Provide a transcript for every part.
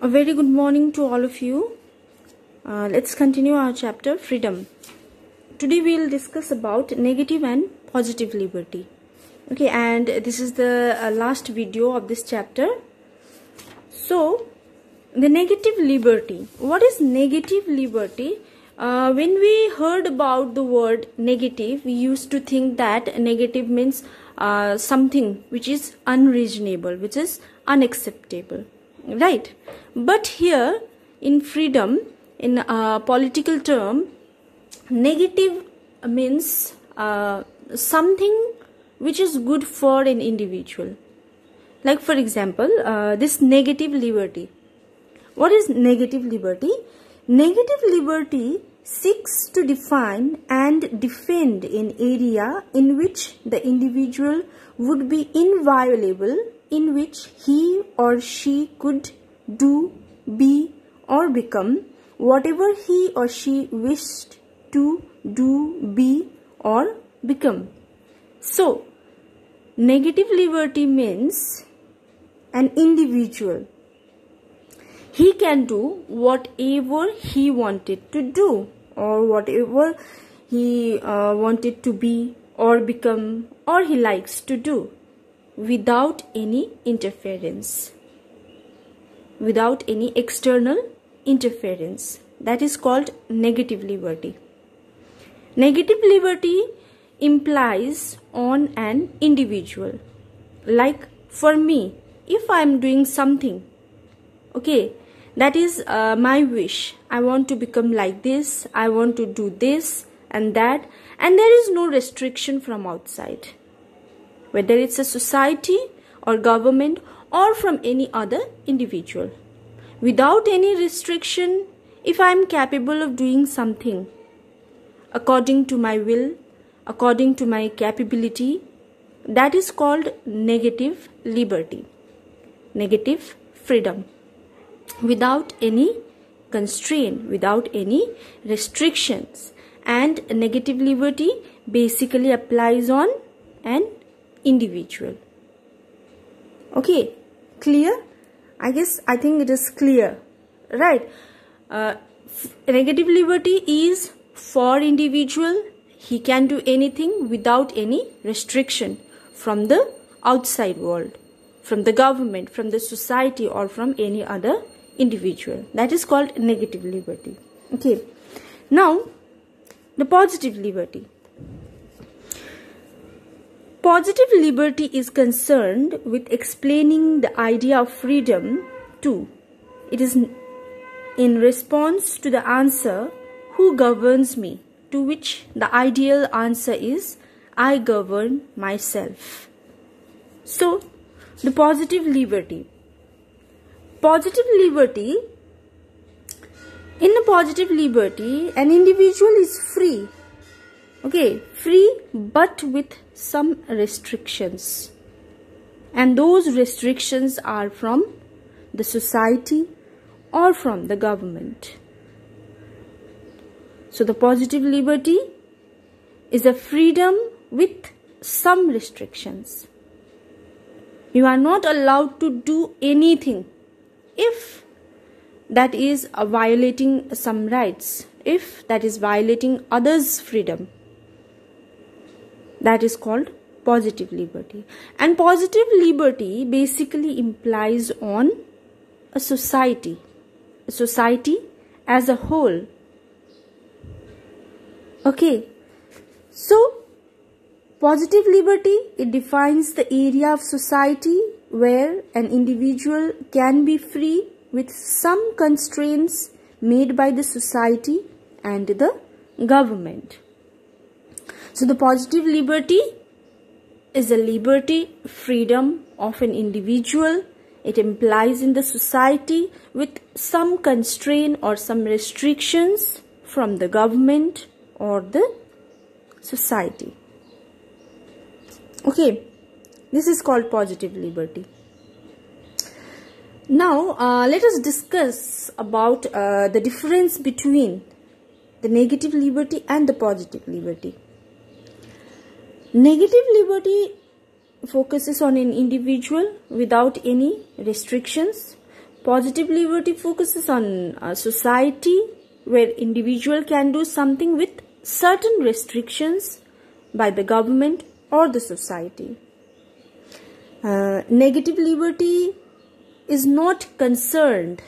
A very good morning to all of you. Let's continue our chapter freedom. Today we will discuss about negative and positive liberty. Okay, and this is the last video of this chapter. So, the negative liberty. What is negative liberty? When we heard about the word negative, we used to think that negative means something which is unreasonable, which is unacceptable, right? But here in freedom, in a political term, negative means something which is good for an individual. Like for example, this negative liberty. What is negative liberty? Negative liberty seeks to define and defend an area in which the individual would be inviolable, in which he or she could do, be or become whatever he or she wished to do, be or become. So, negative liberty means an individual, he can do whatever he wanted to do or whatever he wanted to be or become or he likes to do without any interference, without any external interference. That is called negative liberty. Negative liberty implies on an individual. Like for me, if I am doing something, okay, that is my wish. I want to become like this. I want to do this and that. And there is no restriction from outside. Whether it's a society or government or from any other individual. Without any restriction, if I am capable of doing something according to my will, according to my capability, that is called negative liberty. Negative freedom. Without any constraint, without any restrictions. And negative liberty basically applies on an individual. Okay, clear? I think it is clear, right? Negative liberty is for individual. He can do anything without any restriction from the outside world, from the government, from the society or from any other individual. That is called negative liberty. Okay. Now, the positive liberty. Positive liberty is concerned with explaining the idea of freedom too. It is in response to the answer, who governs me? To which the ideal answer is, I govern myself. So, the positive liberty. Positive liberty, in a positive liberty, an individual is free. Okay, free but with some restrictions. And those restrictions are from the society or from the government. So the positive liberty is a freedom with some restrictions. You are not allowed to do anything if that is violating some rights, if that is violating others' freedom. That is called positive liberty. And positive liberty basically implies on a society as a whole. Okay, so positive liberty, it defines the area of society where an individual can be free with some constraints made by the society and the government. So the positive liberty is a liberty, freedom of an individual. It implies in the society with some constraint or some restrictions from the government or the society. Okay, this is called positive liberty. Now, let us discuss about the difference between the negative liberty and the positive liberty. Negative liberty focuses on an individual without any restrictions. Positive liberty focuses on a society where individual can do something with certain restrictions by the government or the society. Negative liberty is not concerned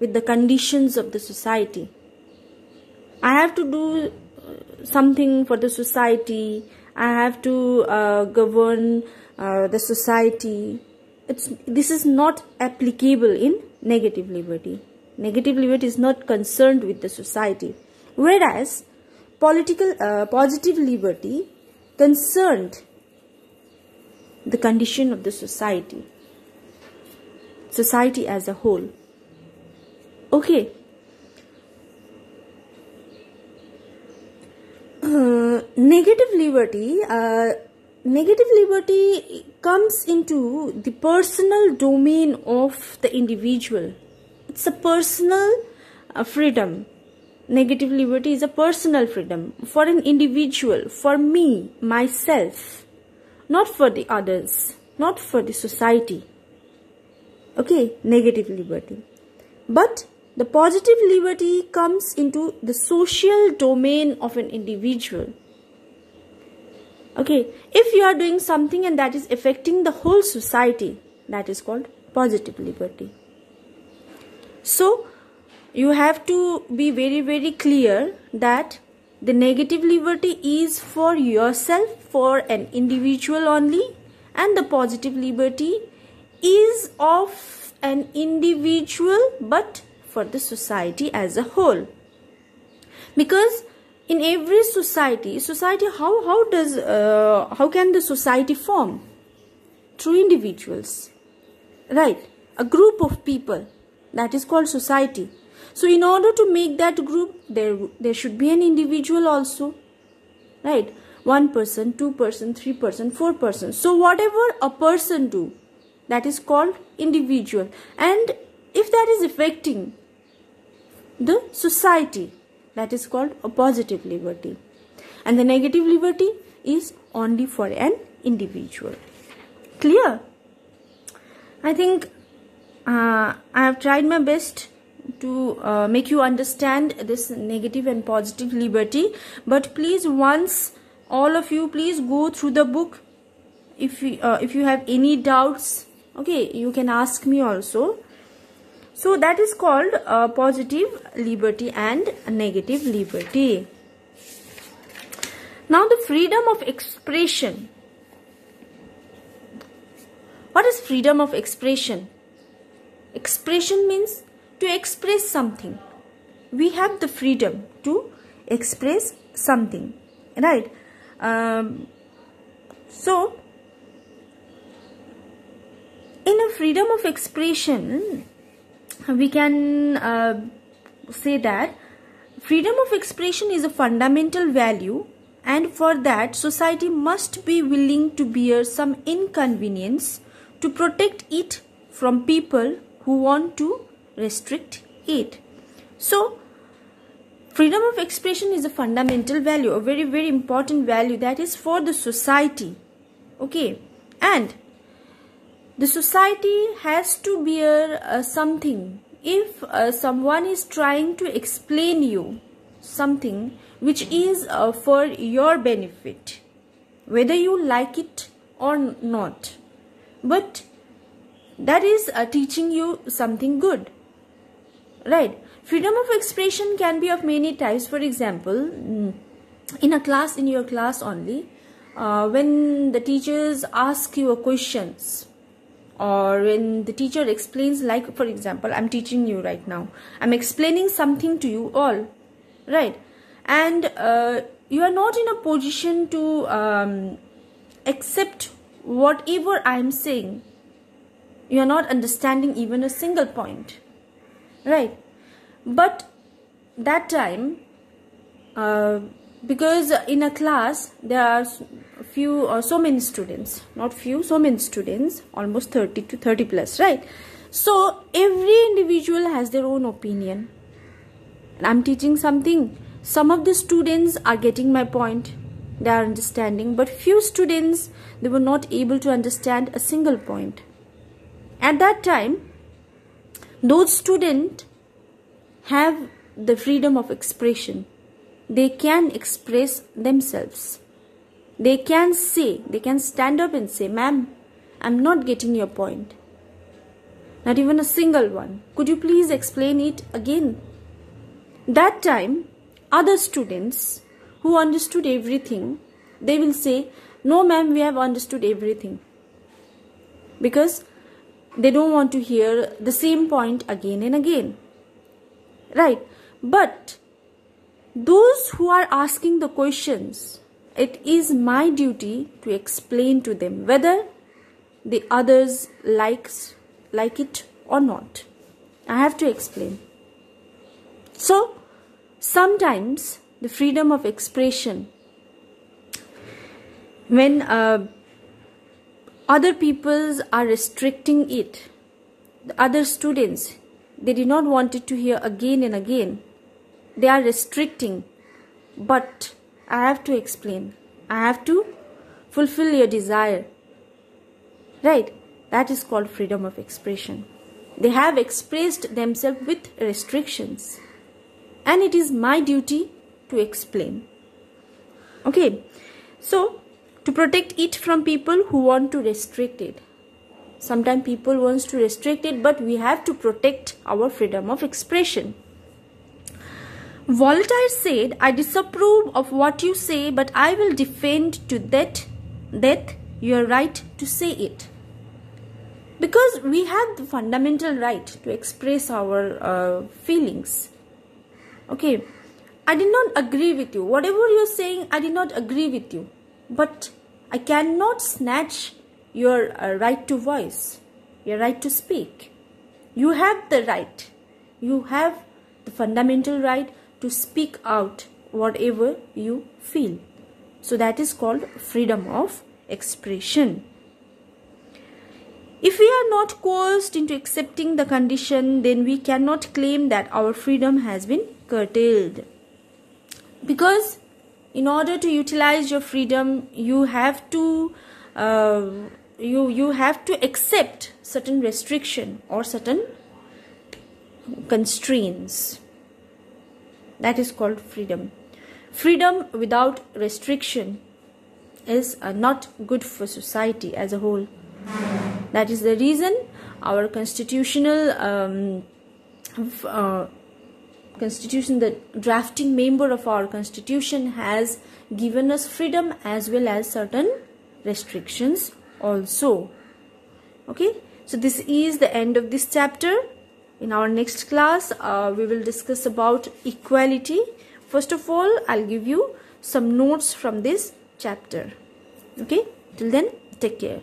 with the conditions of the society. I have to do something for the society. I have to govern the society. This is not applicable in negative liberty. Negative liberty is not concerned with the society, whereas positive liberty concerned the condition of the society as a whole. Okay. Negative liberty comes into the personal domain of the individual. It's a personal freedom. Negative liberty is a personal freedom for an individual, for me, myself, not for the others, not for the society. Okay, negative liberty. But the positive liberty comes into the social domain of an individual. Okay, if you are doing something and that is affecting the whole society, that is called positive liberty. So, you have to be very, very clear that the negative liberty is for yourself, for an individual only, and the positive liberty is of an individual but for the society as a whole. Because in every society, how can the society form? Through individuals, right? A group of people, that is called society. So in order to make that group, there should be an individual also, right? 1 person, 2 person, 3 person, 4 person. So whatever a person do, that is called individual. And if that is affecting the society, that is called a positive liberty. And the negative liberty is only for an individual. Clear? I think I have tried my best to make you understand this negative and positive liberty. But please, once all of you, please go through the book. If you have any doubts, okay, you can ask me also. So that is called positive liberty and negative liberty. Now the freedom of expression. What is freedom of expression? Expression means to express something. We have the freedom to express something, right? So in a freedom of expression, we can say that freedom of expression is a fundamental value, and for that society must be willing to bear some inconvenience to protect it from people who want to restrict it. So freedom of expression is a fundamental value, a very, very important value that is for the society. Okay, and the society has to bear something. If someone is trying to explain you something which is for your benefit, whether you like it or not, but that is teaching you something good, right? Freedom of expression can be of many types. For example, in your class only, when the teachers ask you questions, or when the teacher explains, like for example, I'm teaching you right now, I'm explaining something to you all, right? And you are not in a position to accept whatever I am saying. You are not understanding even a single point, right? But that time, because in a class there are few or so many students, not few, so many students, almost 30 to 30 plus, right? So every individual has their own opinion, and I'm teaching something. Some of the students are getting my point, they are understanding, but few students, they were not able to understand a single point. At that time, Those students have the freedom of expression. They can express themselves. They can say, they can stand up and say, "Ma'am, I'm not getting your point." Not even a single one. "Could you please explain it again?" That time, other students who understood everything, they will say, "No, ma'am, we have understood everything." Because they don't want to hear the same point again and again. Right? But those who are asking the questions, it is my duty to explain to them whether the others like it or not. I have to explain. So, sometimes the freedom of expression, when other peoples are restricting it, the other students, they did not want it to hear again and again. They are restricting, but I have to explain. I have to fulfill your desire. Right? That is called freedom of expression. They have expressed themselves with restrictions, and it is my duty to explain. Okay? So, to protect it from people who want to restrict it. Sometimes people want to restrict it, but we have to protect our freedom of expression. Voltaire said, "I disapprove of what you say, but I will defend to death your right to say it." Because we have the fundamental right to express our feelings. Okay, I did not agree with you. Whatever you're saying, I did not agree with you. But I cannot snatch your right to voice, your right to speak. You have the right. You have the fundamental right to speak out whatever you feel. So that is called freedom of expression. If we are not coerced into accepting the condition, then we cannot claim that our freedom has been curtailed. Because in order to utilize your freedom, you have to accept certain restriction or certain constraints. That is called freedom. Freedom without restriction is not good for society as a whole. That is the reason our constitutional the drafting member of our constitution has given us freedom as well as certain restrictions also. Okay, so this is the end of this chapter. In our next class, we will discuss about equality. First of all, I'll give you some notes from this chapter. Okay, till then, take care.